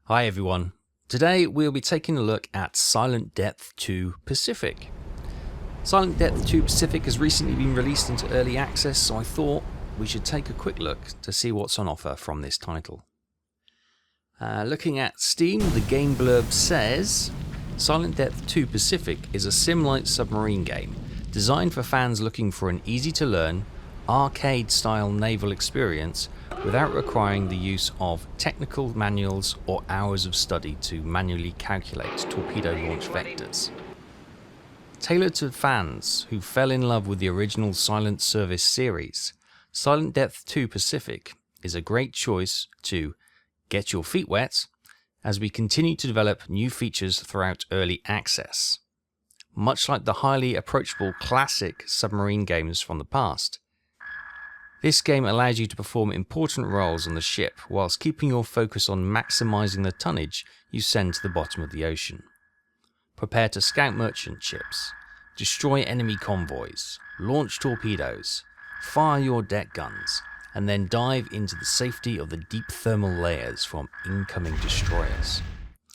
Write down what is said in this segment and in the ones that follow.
Hi everyone. Today we'll be taking a look at Silent Depth 2 Pacific. Silent Depth 2 Pacific has recently been released into early access, so I thought we should take a quick look to see what's on offer from this title. Looking at Steam, the game blurb says, Silent Depth 2 Pacific is a sim-lite submarine game designed for fans looking for an easy-to-learn, arcade-style naval experience without requiring the use of technical manuals or hours of study to manually calculate torpedo launch vectors. Tailored to fans who fell in love with the original Silent Service series, Silent Depth 2 Pacific is a great choice to get your feet wet as we continue to develop new features throughout early access. Much like the highly approachable classic submarine games from the past, this game allows you to perform important roles on the ship whilst keeping your focus on maximising the tonnage you send to the bottom of the ocean. Prepare to scout merchant ships, destroy enemy convoys, launch torpedoes, fire your deck guns, and then dive into the safety of the deep thermal layers from incoming destroyers.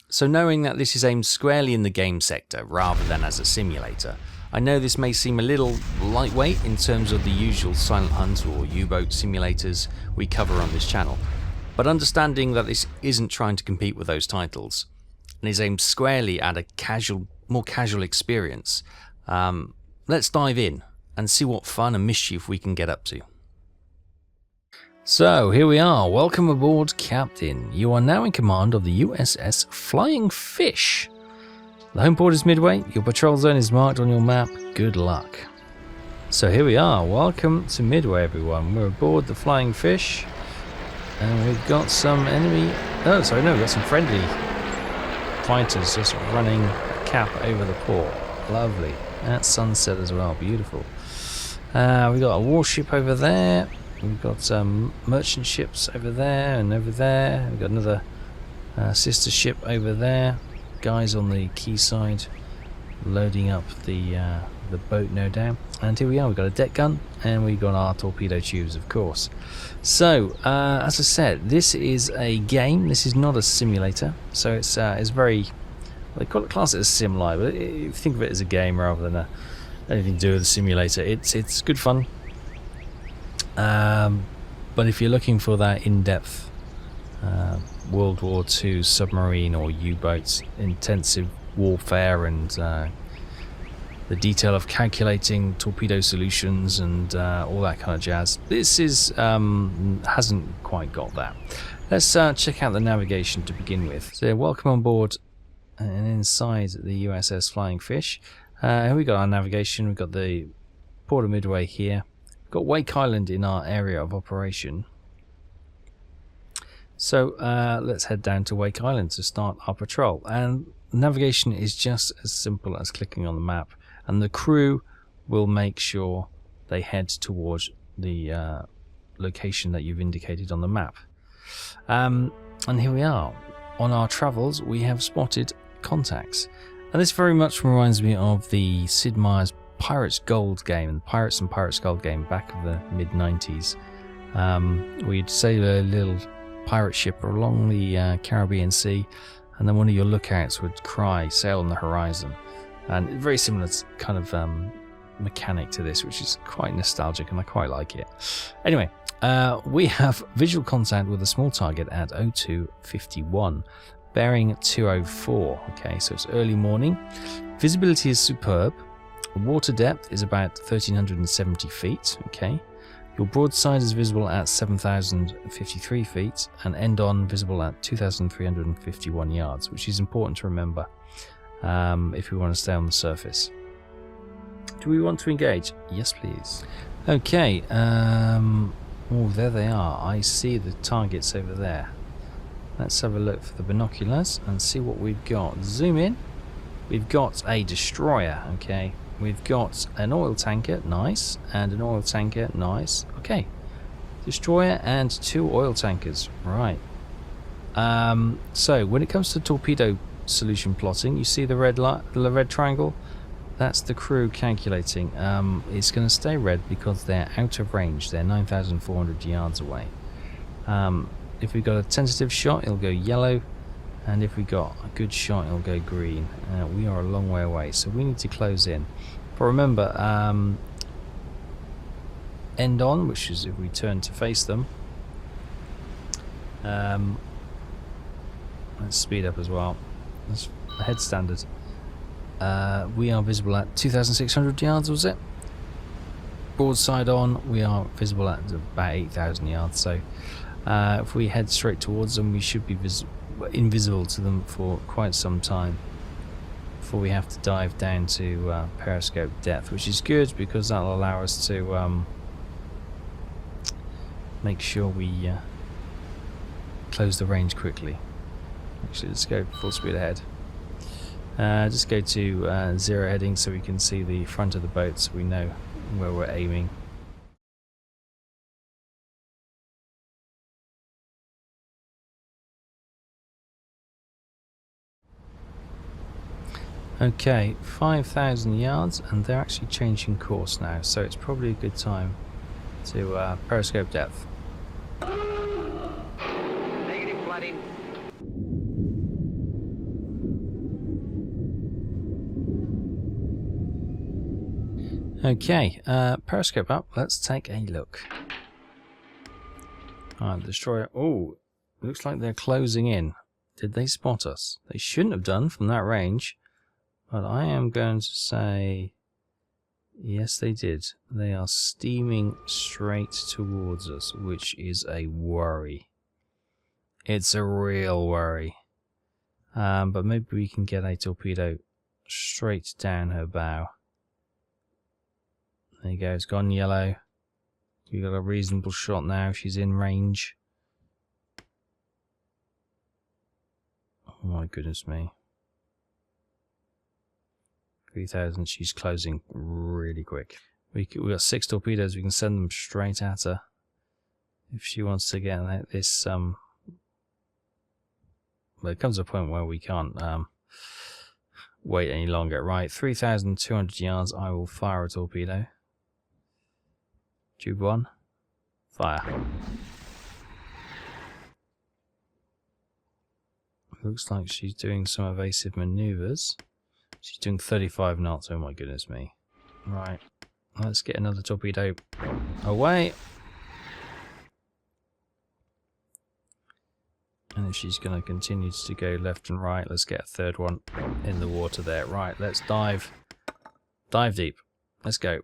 So knowing that this is aimed squarely in the game sector rather than as a simulator, I know this may seem a little lightweight in terms of the usual Silent Hunt or U-boat simulators we cover on this channel, but understanding that this isn't trying to compete with those titles and is aimed squarely at a more casual experience, let's dive in and see what fun and mischief we can get up to. So here we are. Welcome aboard, Captain. You are now in command of the USS Flying Fish. The home port is Midway. Your patrol zone is marked on your map. Good luck. So here we are. Welcome to Midway, everyone. We're aboard the Flying Fish, and we've got some enemy. We've got some friendly fighters just running a cap over the port. Lovely. At sunset as well. Beautiful. We've got a warship over there. We've got some merchant ships over there and over there. We've got another sister ship over there. Guys on the quayside loading up the boat, no doubt. And here we are. We've got a deck gun and we've got our torpedo tubes, of course. So, as I said, this is a game. This is not a simulator. So it's very. They call it class it as sim-lite, but if you think of it as a game rather than anything to do with a simulator, it's good fun. But if you're looking for that in-depth World War II submarine or U-boats intensive warfare and the detail of calculating torpedo solutions and all that kind of jazz, this is hasn't quite got that. Let's check out the navigation to begin with. So welcome on board and inside the USS Flying Fish. Here we got our navigation. We've got the port of Midway here. Got Wake Island in our area of operation. So let's head down to Wake Island to start our patrol. And navigation is just as simple as clicking on the map. And the crew will make sure they head towards the location that you've indicated on the map. And here we are. On our travels, we have spotted contacts. And this very much reminds me of the Sid Meier's Pirates Gold game, and Pirates and Pirates Gold game back of the mid-90s. We'd sail a little pirate ship along the Caribbean Sea, and then one of your lookouts would cry, "Sail on the horizon." And very similar kind of mechanic to this, which is quite nostalgic, and I quite like it. Anyway, we have visual contact with a small target at 0251, bearing 204. Okay, so it's early morning. Visibility is superb. Water depth is about 1,370 feet, okay. Your broadside is visible at 7,053 feet, and end-on visible at 2,351 yards, which is important to remember if we want to stay on the surface. Do we want to engage? Yes, please. Okay, oh, there they are. I see the targets over there. Let's have a look for the binoculars and see what we've got. Zoom in. We've got a destroyer, okay. We've got an oil tanker, nice, and an oil tanker, nice. Okay, destroyer and 2 oil tankers, right. So when it comes to torpedo solution plotting, you see the red triangle? That's the crew calculating. It's going to stay red because they're out of range. They're 9,400 yards away. If we've got a tentative shot, it'll go yellow, And if we got a good shot, it'll go green. We are a long way away, so we need to close in. But remember, end on, which is if we turn to face them. Let's speed up as well. That's head standard. We are visible at 2,600 yards, was it? Broadside on, we are visible at about 8,000 yards. So if we head straight towards them, we should be invisible to them for quite some time before we have to dive down to periscope depth, which is good because that'll allow us to make sure we close the range quickly. Actually, let's go full speed ahead. Just go to 0 heading so we can see the front of the boat so we know where we're aiming. Okay, 5,000 yards, and they're actually changing course now, so it's probably a good time to periscope depth. Negative flooding. Okay, periscope up, let's take a look. Alright, destroyer. Oh, looks like they're closing in. Did they spot us? They shouldn't have done from that range. But I am going to say, yes they did. They are steaming straight towards us, which is a worry. It's a real worry. But maybe we can get a torpedo straight down her bow. There you go, it's gone yellow. We've got a reasonable shot now, she's in range. Oh my goodness me. 3,000, she's closing really quick. We've got 6 torpedoes, we can send them straight at her. If she wants to get this, well, there comes a point where we can't wait any longer. Right, 3,200 yards, I will fire a torpedo. Tube 1, fire. Looks like she's doing some evasive maneuvers. She's doing 35 knots, oh my goodness me. Right, let's get another torpedo away. And if she's going to continue to go left and right, let's get a third one in the water there. Right, let's dive. Dive deep. Let's go.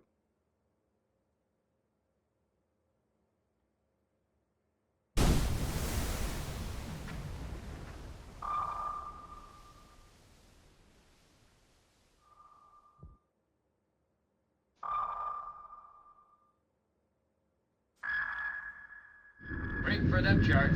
Break for depth charge.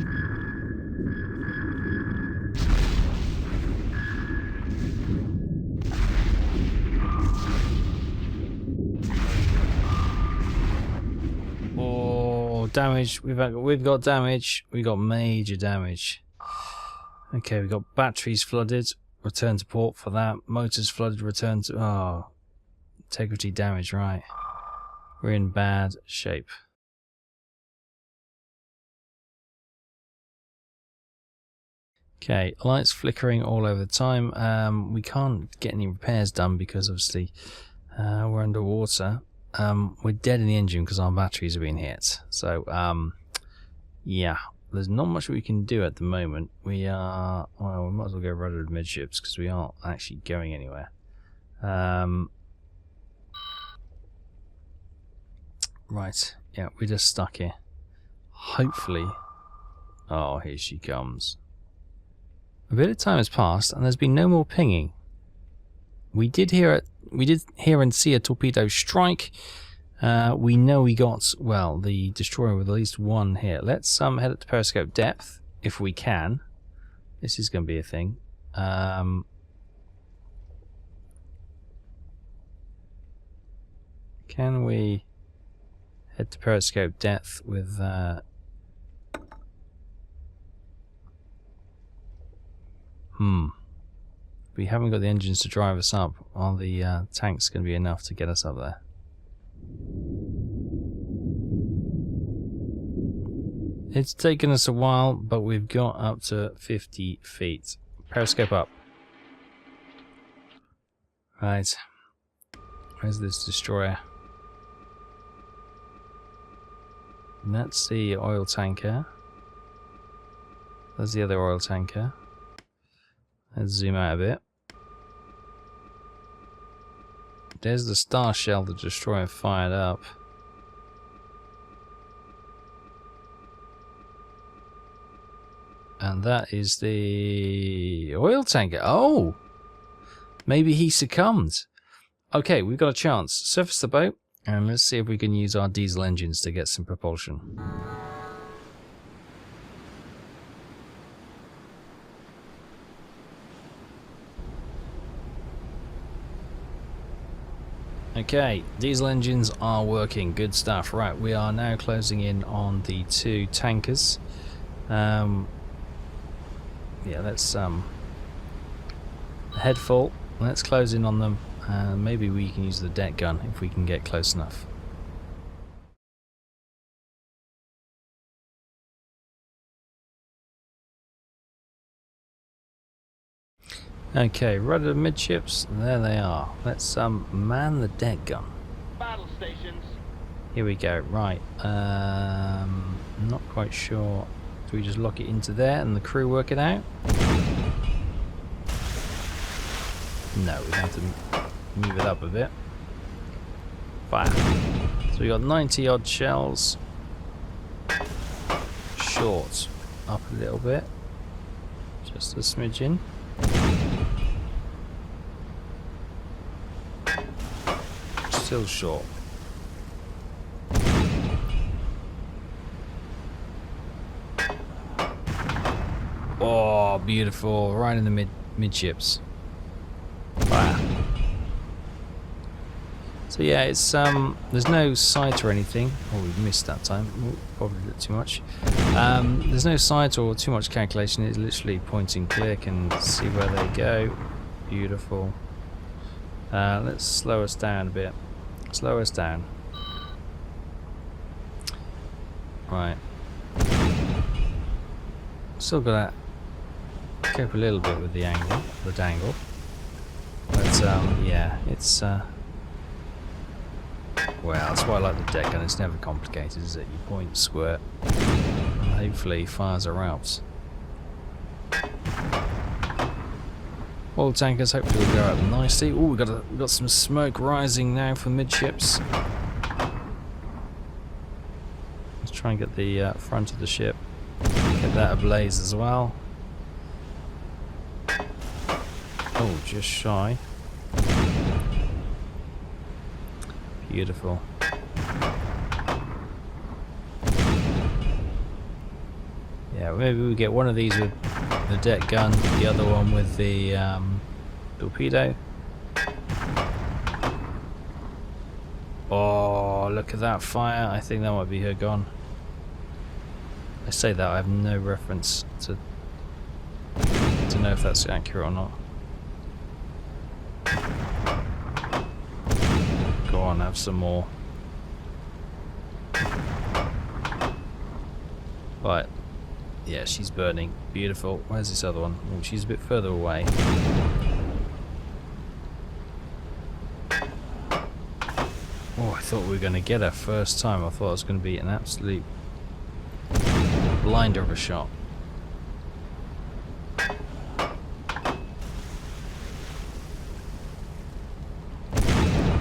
Oh, damage. We've got damage. We got major damage. Okay, we got batteries flooded. Return to port for that. Motors flooded. Return to... Oh, integrity damage, right. We're in bad shape. Okay, lights flickering all over the time. We can't get any repairs done because obviously we're underwater. We're dead in the engine because our batteries are being hit. So, yeah, there's not much we can do at the moment. We are, well, we might as well go rudder midships because we aren't actually going anywhere. Right, yeah, we're just stuck here. Hopefully, oh, here she comes. A bit of time has passed, and there's been no more pinging. We did hear and see a torpedo strike. We know we got, well, the destroyer with at least one here. Let's head up to periscope depth if we can. This is going to be a thing. Can we head to periscope depth with? We haven't got the engines to drive us up. Are the tanks going to be enough to get us up there? It's taken us a while, but we've got up to 50 feet. Periscope up. Right. Where's this destroyer? And that's the oil tanker. There's the other oil tanker. Let's zoom out a bit. There's the star shell the destroyer fired up. And that is the oil tanker. Oh! Maybe he succumbed. Okay, we've got a chance. Surface the boat, and let's see if we can use our diesel engines to get some propulsion. Okay, diesel engines are working. Good stuff. Right, we are now closing in on the two tankers. Yeah, let's head full. Let's close in on them. Maybe we can use the deck gun if we can get close enough. Okay, rudder midships, there they are. Let's man the deck gun. Battle stations. Here we go. Right. Not quite sure. Do we just lock it into there and the crew work it out? No, we have to move it up a bit. Fire. So we got 90 odd shells. Short. Up a little bit. Just a smidgen. Still short. Oh, beautiful! Right in the midships. Fire. So yeah, it's there's no sight or anything. Oh, we missed that time. Ooh, probably a bit too much. There's no sight or too much calculation. It's literally point and click and see where they go. Beautiful. Let's slow us down a bit. Slow us down. Right. Still got to cope a little bit with the angle, the dangle. But yeah, it's well, that's why I like the deck gun. It's never complicated, is it? You point, squirt, and hopefully fires are out. Oil tankers hopefully will go up nicely. Oh, we've got some smoke rising now from midships. Let's try and get the front of the ship, get that ablaze as well. Oh, just shy. Beautiful. Yeah, maybe we get one of these with the deck gun, the other one with the torpedo. Oh, look at that fire. I think that might be her gone. I say that, I have no reference to know if that's accurate or not. Go on, have some more. Right. Yeah, she's burning. Beautiful. Where's this other one? Oh, she's a bit further away. Oh, I thought we were going to get her first time. I thought it was going to be an absolute blinder of a shot.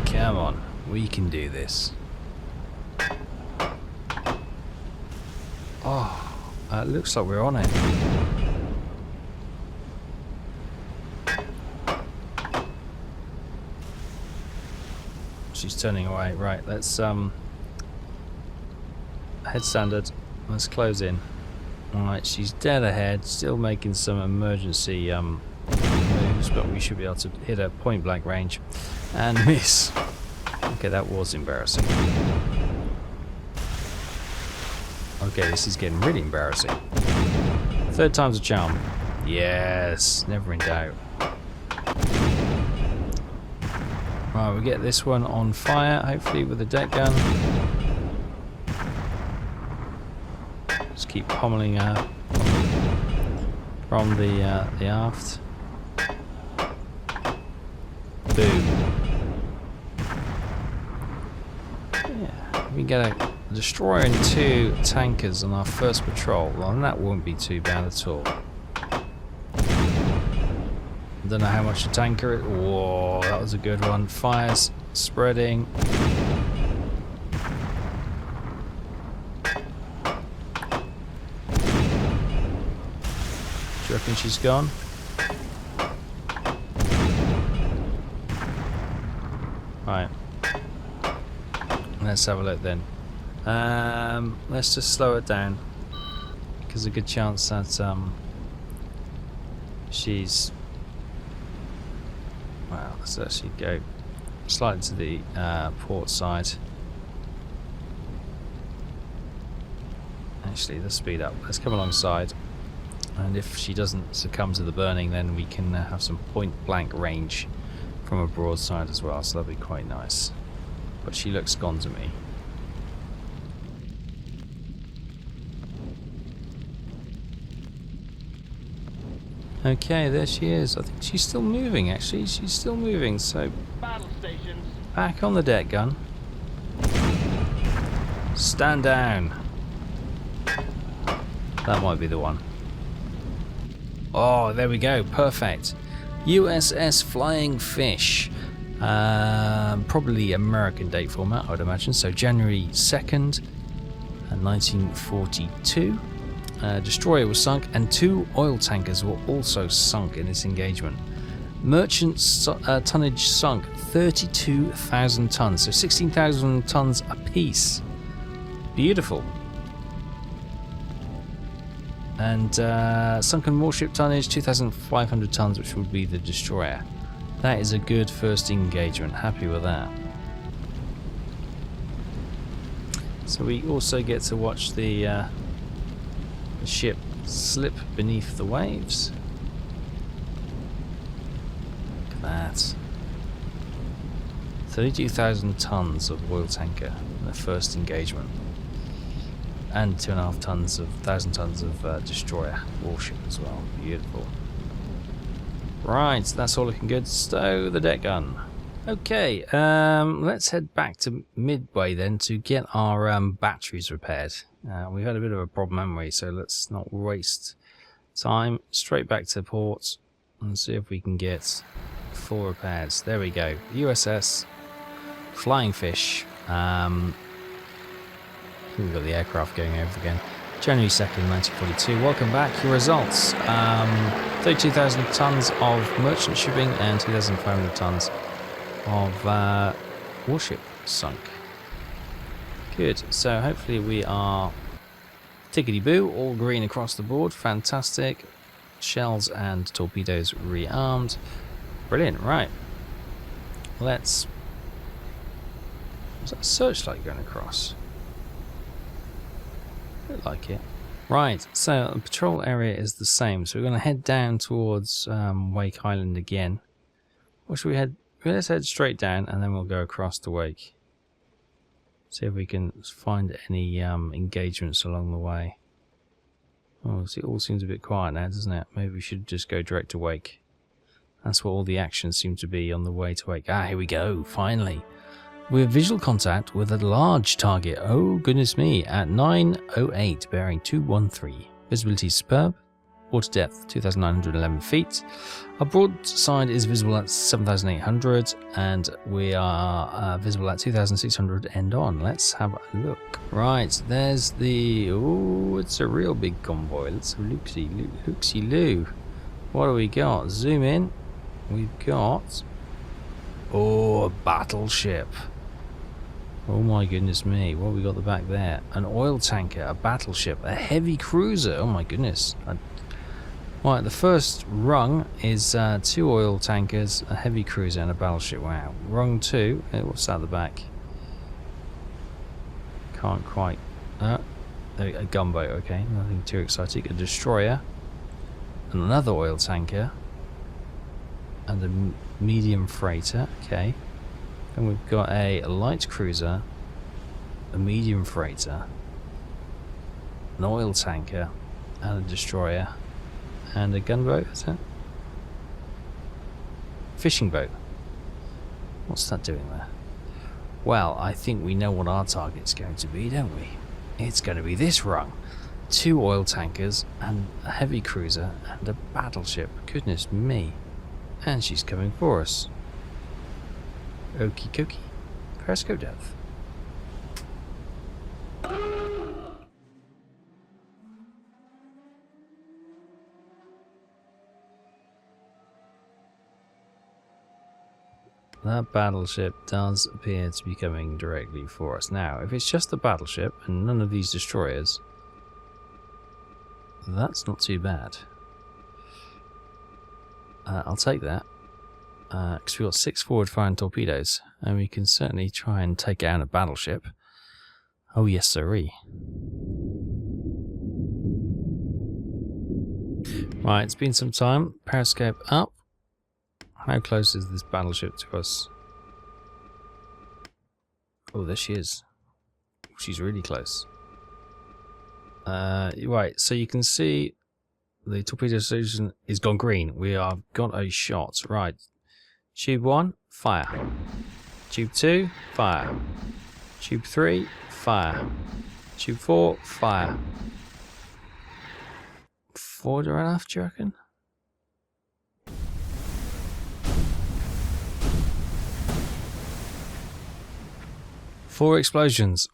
Come on, we can do this. Oh. It looks like we're on it. She's turning away. Right, let's head standard. Let's close in. Alright, she's dead ahead, still making some emergency moves, but we should be able to hit her point blank range and miss. Okay, that was embarrassing. Okay, this is getting really embarrassing. Third time's a charm. Yes, never in doubt. Right, we get this one on fire, hopefully with the deck gun. Just keep pommeling her. from the aft. Boom. Yeah, we get a destroyer and 2 tankers on our first patrol. Well, and that won't be too bad at all. Don't know how much a tanker is. Whoa, that was a good one. Fires spreading. Do you reckon she's gone? Right. Let's have a look then. Let's just slow it down, because there's a good chance that she's... Well, let's actually go slightly to the port side. Actually, let's speed up. Let's come alongside, and if she doesn't succumb to the burning, then we can have some point blank range from a broadside as well, so that'll be quite nice. But she looks gone to me. Okay, there she is. I think she's still moving, actually. She's still moving, so... Battle stations. Back on the deck gun. Stand down. That might be the one. Oh, there we go. Perfect. USS Flying Fish. Probably American date format, I would imagine. So January 2nd, 1942. Destroyer was sunk, and 2 oil tankers were also sunk in this engagement. Merchant tonnage sunk 32,000 tons, so 16,000 tons apiece. Beautiful. And sunken warship tonnage 2,500 tons, which would be the destroyer. That is a good first engagement. Happy with that. So we also get to watch the ship slip beneath the waves. Look at that. 32,000 tons of oil tanker in the first engagement. And 1,000 tons of destroyer warship as well. Beautiful. Right, that's all looking good. Stow the deck gun. Okay, let's head back to Midway then to get our batteries repaired. We've had a bit of a problem, haven't we? So let's not waste time. Straight back to port and see if we can get full repairs. There we go. USS Flying Fish. We've got the aircraft going over again. January 2nd, 1942. Welcome back. Your results. 32,000 tons of merchant shipping and 2,500 tons of warship sunk. Good. So hopefully we are tickety-boo, all green across the board. Fantastic. Shells and torpedoes rearmed. Brilliant. Right. Let's... Is that a searchlight going across? Look like it. Right, so the patrol area is the same, so we're going to head down towards Wake Island again. Or should we head... Let's head straight down and then we'll go across to Wake. See if we can find any engagements along the way. Oh, see, it all seems a bit quiet now, doesn't it? Maybe we should just go direct to Wake. That's what all the actions seem to be on the way to Wake. Ah, here we go, finally. We have visual contact with a large target, oh goodness me, at 9:08, bearing 213. Visibility superb. Water depth 2,911 feet. Our broadside is visible at 7,800, and we are visible at 2,600 end on. Let's have a look. Right, there's the... Oh, it's a real big convoy. Let's have a look-see-loo. What do we got? Zoom in. We've got... Oh, a battleship. Oh my goodness me, what have we got at the back there? An oil tanker, a battleship, a heavy cruiser. Oh my goodness. Right, the first rung is 2 oil tankers, a heavy cruiser and a battleship. Wow. Rung 2, what's that at the back? Can't quite... a gunboat, okay, nothing too exciting. A destroyer, and another oil tanker, and a medium freighter, okay. And we've got a light cruiser, a medium freighter, an oil tanker, and a destroyer, And a gunboat, is it? Fishing boat. What's that doing there? Well, I think we know what our target's going to be, don't we? It's going to be this rung. 2 oil tankers and a heavy cruiser and a battleship. Goodness me. And she's coming for us. Okie dokie. Periscope depth. That battleship does appear to be coming directly for us. Now, if it's just the battleship and none of these destroyers, that's not too bad. I'll take that. Because we've got 6 forward firing torpedoes, and we can certainly try and take out a battleship. Oh yes sirree. Right, it's been some time. Periscope up. How close is this battleship to us? Oh, there she is. She's really close. Right, so you can see the torpedo solution is gone green. We have got a shot. Right. Tube 1, fire. Tube 2, fire. Tube 3, fire. Tube 4, fire. Forward or aft, do you reckon? Four explosions.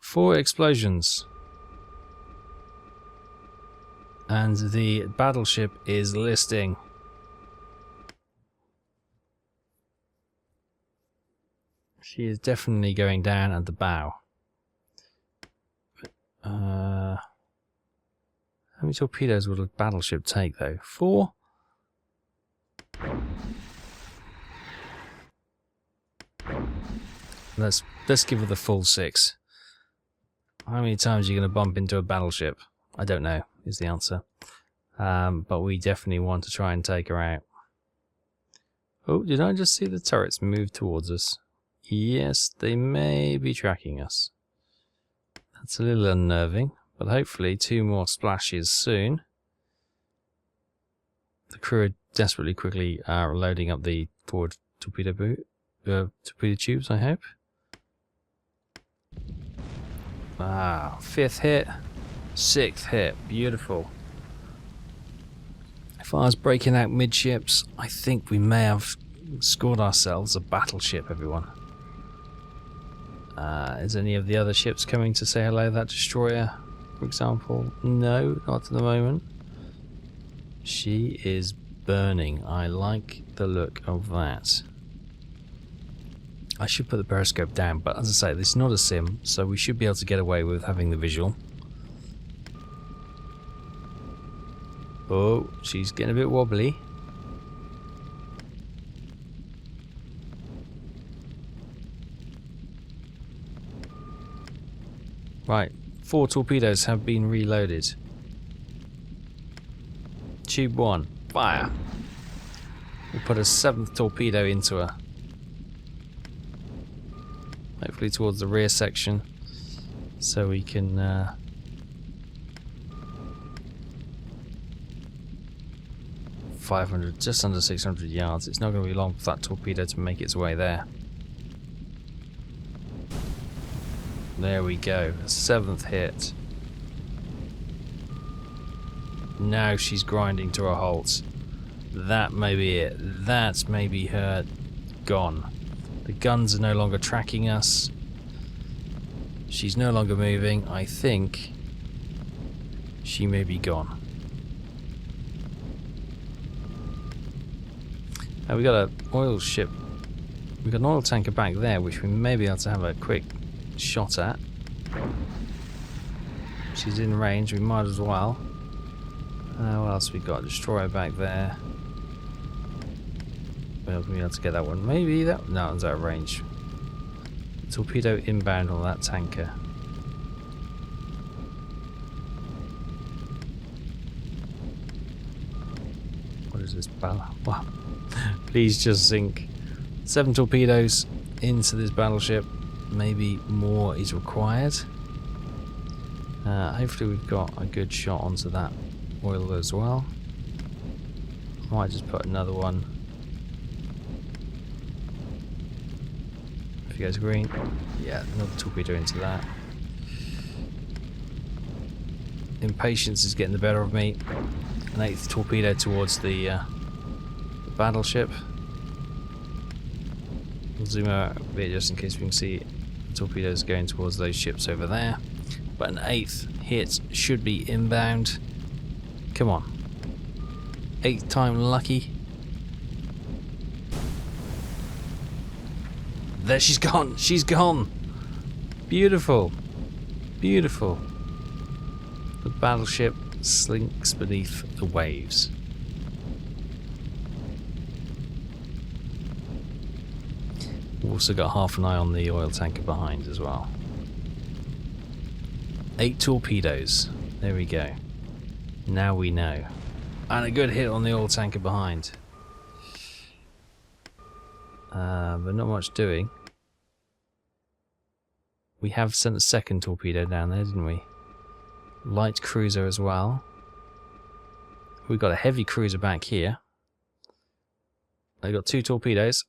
And the battleship is listing. She is definitely going down at the bow. How many torpedoes will a battleship take though? 4? Let's give her the full 6. How many times are you going to bump into a battleship? I don't know, is the answer. But we definitely want to try and take her out. Oh, did I just see the turrets move towards us? Yes, they may be tracking us. That's a little unnerving, but hopefully 2 more splashes soon. The crew are desperately quickly loading up the forward torpedo tubes, I hope. 5th hit, 6th hit, beautiful. If I was breaking out midships, I think we may have scored ourselves a battleship, everyone. Is any of the other ships coming to say hello? That destroyer, for example? No, not at the moment. She is burning. I like the look of that. I should put the periscope down, but as I say, this is not a sim, so we should be able to get away with having the visual. Oh, she's getting a bit wobbly. Right, 4 torpedoes have been reloaded. Tube 1, fire. We'll put a 7th torpedo into her. Hopefully towards the rear section, so we can 500, just under 600 yards. It's not going to be long for that torpedo to make its way there. There we go, a 7th hit. Now she's grinding to a halt. That may be it. That may be her gone. The guns are no longer tracking us. She's no longer moving. I think she may be gone. Now we got an oil ship. We've got an oil tanker back there, which we may be able to have a quick shot at. She's in range, we might as well. What else we got? Destroyer back there. We'll be able to get that one. Maybe that. No, one's out of range. Torpedo inbound on that tanker. What is this battle? Wow. Please just sink. 7 torpedoes into this battleship. Maybe more is required. Hopefully we've got a good shot onto that oil as well. Might just put another one. If he goes green, yeah, another torpedo into that. Impatience is getting the better of me. An 8th torpedo towards the battleship. We'll zoom out a bit just in case we can see torpedoes going towards those ships over there. But an 8th hit should be inbound. Come on. 8th time lucky. There she's gone. She's gone. Beautiful. Beautiful. The battleship slinks beneath the waves. We've also got half an eye on the oil tanker behind as well. 8 torpedoes. There we go. Now we know. And a good hit on the oil tanker behind. But not much doing. We have sent a 2nd torpedo down there, didn't we? Light cruiser as well. We've got a heavy cruiser back here. They got 2 torpedoes.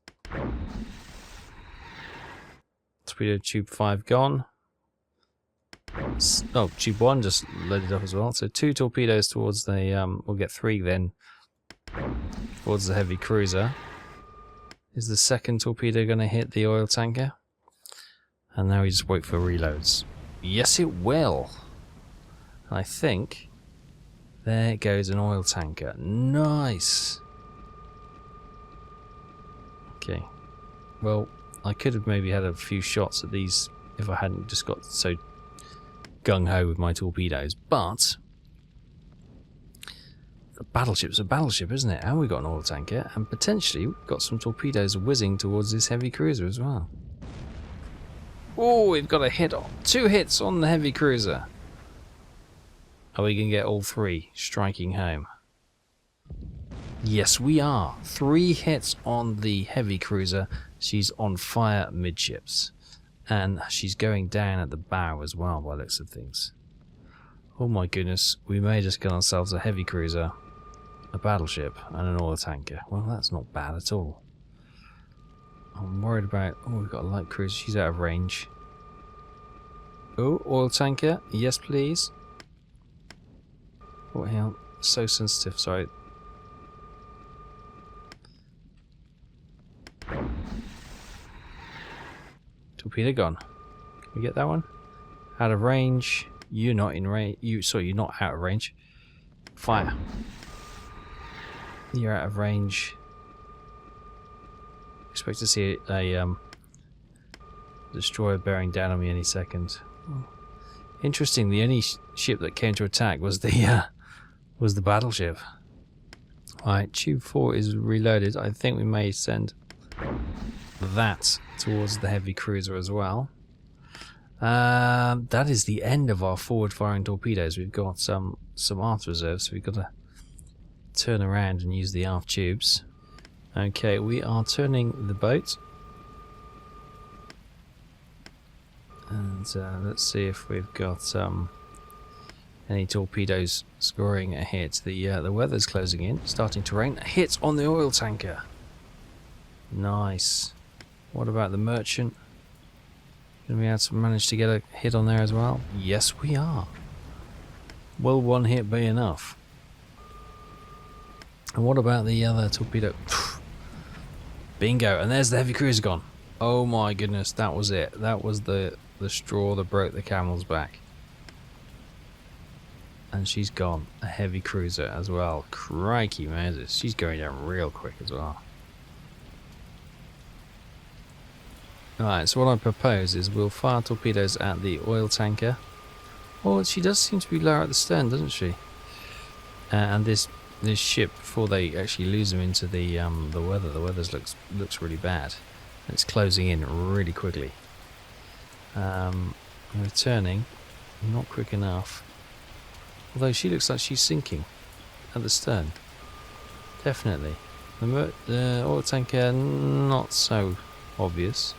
Torpedo tube 5 gone. Oh, tube 1 just loaded up as well. So 2 torpedoes towards the, we'll get 3 then, towards the heavy cruiser. Is the 2nd torpedo going to hit the oil tanker? And now we just wait for reloads. Yes, it will. I think there goes an oil tanker. Nice. Okay. Well, I could have maybe had a few shots at these if I hadn't just got so gung-ho with my torpedoes, but the battleship's a battleship, isn't it? And we've got an oil tanker, and potentially we've got some torpedoes whizzing towards this heavy cruiser as well. Oh, we've got a hit on 2 hits on the heavy cruiser. Are we going to get all 3 striking home? Yes, we are. 3 hits on the heavy cruiser. She's on fire midships. And she's going down at the bow as well, by the looks of things. Oh my goodness, we may just get ourselves a heavy cruiser, a battleship, and an oil tanker. Well, that's not bad at all. I'm worried about... Oh, we've got a light cruiser. She's out of range. Oh, oil tanker. Yes, please. Oh, hell. So sensitive, sorry. Torpedo gone. Can we get that one? Out of range. You're not in range. Sorry, you're not out of range. Fire. You're out of range. Expect to see a destroyer bearing down on me any second. Interesting. The only ship that came to attack was the battleship. Alright, tube 4 is reloaded. I think we may send that towards the heavy cruiser as well. That is the end of our forward firing torpedoes. We've got some aft reserves, so we've got to turn around and use the aft tubes. Okay, we are turning the boat. And let's see if we've got any torpedoes scoring a hit. The weather's closing in, starting to rain. A hit on the oil tanker. Nice. What about the merchant? Can we manage to get a hit on there as well? Yes, we are. Will one hit be enough? And what about the other torpedo? Bingo! And there's the heavy cruiser gone. Oh my goodness, that was it. That was the straw that broke the camel's back. And she's gone. A heavy cruiser as well. Crikey Moses, she's going down real quick as well. Alright, so what I propose is we'll fire torpedoes at the oil tanker. Well, she does seem to be lower at the stern, doesn't she? And this ship, before they actually lose them into the weather, the weather looks really bad. It's closing in really quickly. Returning, not quick enough. Although she looks like she's sinking at the stern. Definitely. The oil tanker, not so obvious.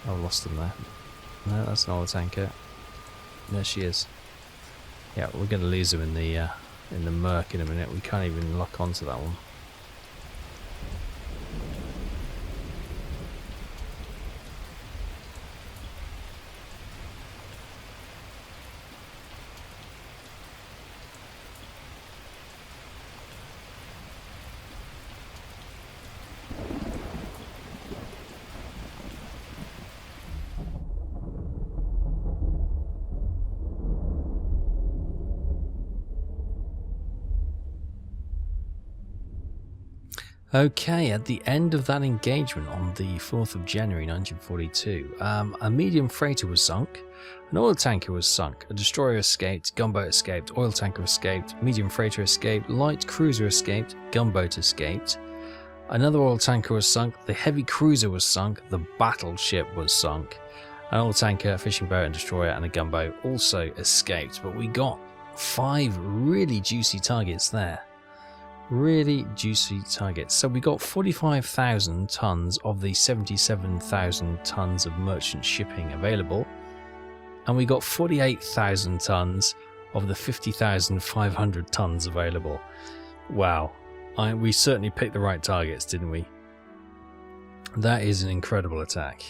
I've lost them there. No, that's an oil tanker. There she is. Yeah, we're going to lose them in the in the murk in a minute. We can't even lock onto that one. Okay, at the end of that engagement on the 4th of January 1942, a medium freighter was sunk, an oil tanker was sunk, a destroyer escaped, gunboat escaped, oil tanker escaped, medium freighter escaped, light cruiser escaped, gunboat escaped, another oil tanker was sunk, the heavy cruiser was sunk, the Battleship was sunk, an oil tanker, a fishing boat and destroyer and a gunboat also escaped, but we got 5 really juicy targets there. Really juicy targets. So we got 45,000 tons of the 77,000 tons of merchant shipping available, and we got 48,000 tons of the 50,500 tons available. Wow, we certainly picked the right targets, didn't we? That is an incredible attack.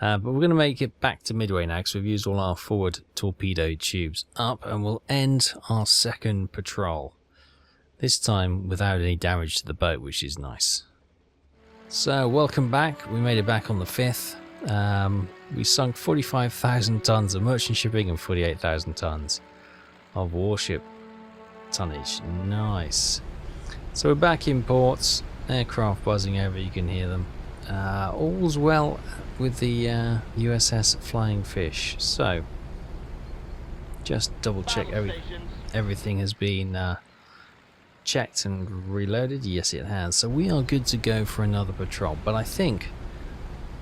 But we're going to make it back to Midway now, because we've used all our forward torpedo tubes up, and we'll end our second patrol. This time without any damage to the boat, which is nice. So welcome back. We made it back on the 5th. We sunk 45,000 tons of merchant shipping and 48,000 tons of warship tonnage. Nice. So we're back in ports. Aircraft buzzing over, you can hear them. All's well with the USS Flying Fish. So just double check everything has been checked and reloaded. Yes, it has. So we are good to go for another patrol, but I think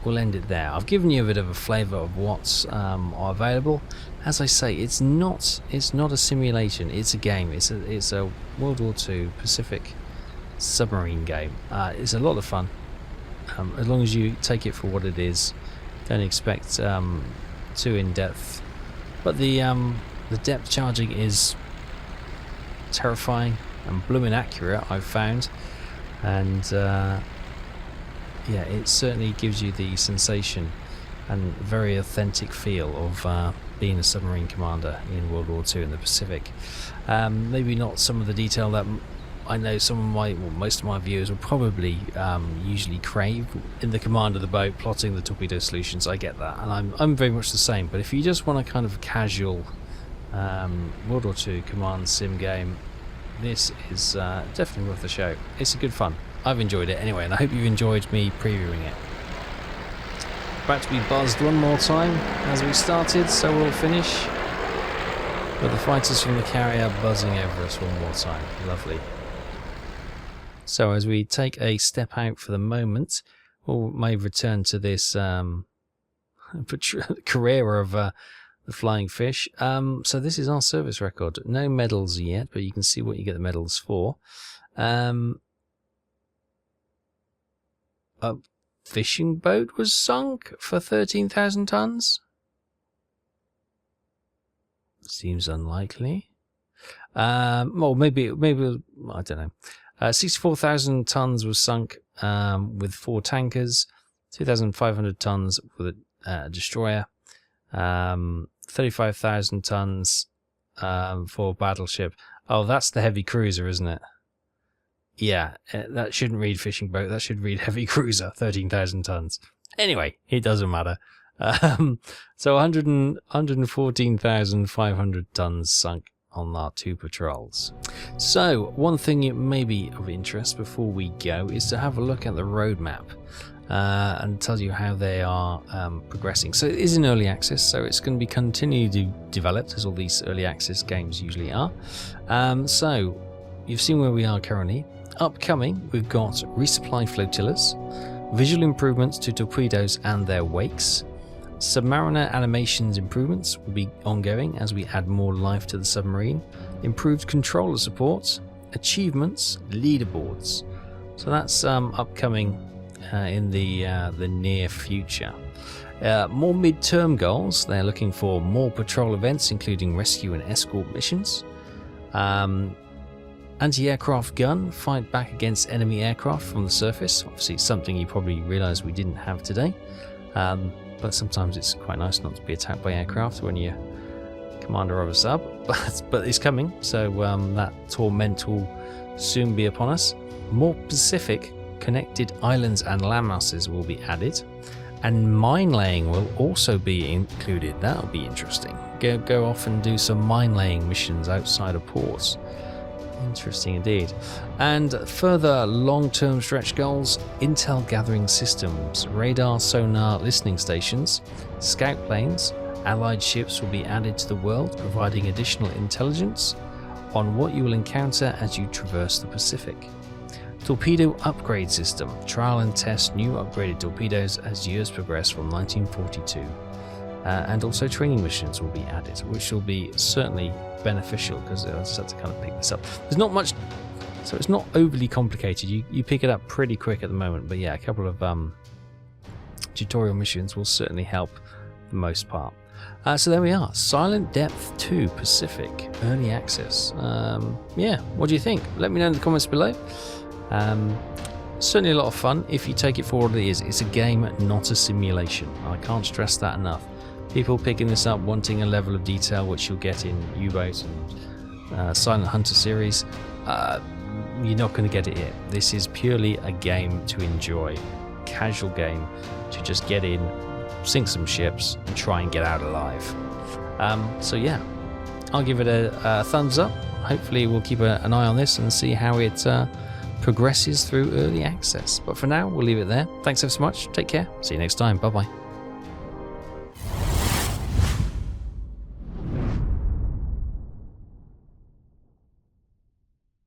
we'll end it there. I've given you a bit of a flavour of what's available. As I say, it's not a simulation, it's a game. It's a World War II Pacific submarine game. It's a lot of fun, as long as you take it for what it is. Don't expect too in-depth, but the depth charging is terrifying and blooming accurate, I've found, and yeah, it certainly gives you the sensation and very authentic feel of being a submarine commander in World War II in the Pacific. Maybe not some of the detail that I know some of my, well, most of my viewers will probably usually crave in the command of the boat, plotting the torpedo solutions. I get that, and I'm very much the same. But if you just want a kind of casual World War II command sim game, this is definitely worth the show. It's a good fun. I've enjoyed it anyway, and I hope you've enjoyed me previewing it. About to be buzzed one more time as we started, so we'll finish with the fighters from the carrier buzzing over us one more time. Lovely. So as we take a step out for the moment, we may return to this career of the Flying Fish. So this is our service record. No medals yet, but you can see what you get the medals for. A fishing boat was sunk for 13,000 tons. Seems unlikely. Well, maybe I don't know. 64,000 tons was sunk with 4 tankers, 2,500 tons with a destroyer, 35,000 tons for Battleship. Oh, that's the heavy cruiser, isn't it? Yeah, that shouldn't read fishing boat. That should read heavy cruiser, 13,000 tons. Anyway, it doesn't matter. So 114,500 tons sunk on our 2 patrols. So one thing it may be of interest before we go is to have a look at the roadmap and tell you how they are progressing. So it is in early access, so it's going to be continually developed, as all these early access games usually are. So you've seen where we are currently. Upcoming, we've got resupply flotillas, visual improvements to torpedoes and their wakes. Submariner animations improvements will be ongoing as we add more life to the submarine. Improved controller support, achievements, leaderboards. So that's upcoming in the near future. More mid-term goals. They're looking for more patrol events, including rescue and escort missions. Anti-aircraft gun, fight back against enemy aircraft from the surface. Obviously it's something you probably realise we didn't have today, but sometimes it's quite nice not to be attacked by aircraft when you're commander of a sub, but it's coming, so that torment will soon be upon us. More Pacific connected islands and landmasses will be added, and mine laying will also be included. That'll be interesting. Go off and do some mine laying missions outside of ports. Interesting indeed. And further long-term stretch goals: intel gathering systems, radar, sonar, listening stations, scout planes, allied ships will be added to the world, providing additional intelligence on what you will encounter as you traverse the Pacific. Torpedo upgrade system, trial and test new upgraded torpedoes as years progress from 1942. And also training missions will be added, which will be certainly beneficial, because I just have to kind of pick this up. There's not much, so it's not overly complicated. You pick it up pretty quick at the moment, but yeah, a couple of tutorial missions will certainly help the most part. So there we are, Silent Depth 2 Pacific Early Access. Yeah, what do you think? Let me know in the comments below. Certainly a lot of fun if you take it for what it is. It's a game, not a simulation. I can't stress that enough. People picking this up wanting a level of detail which you'll get in U-Boat and Silent Hunter series, you're not going to get it here. This is purely a game to enjoy, casual game to just get in, sink some ships and try and get out alive. So yeah, I'll give it a thumbs up. Hopefully we'll keep an eye on this and see how it progresses through early access. But for now, we'll leave it there. Thanks ever so much. Take care. See you next time. Bye bye.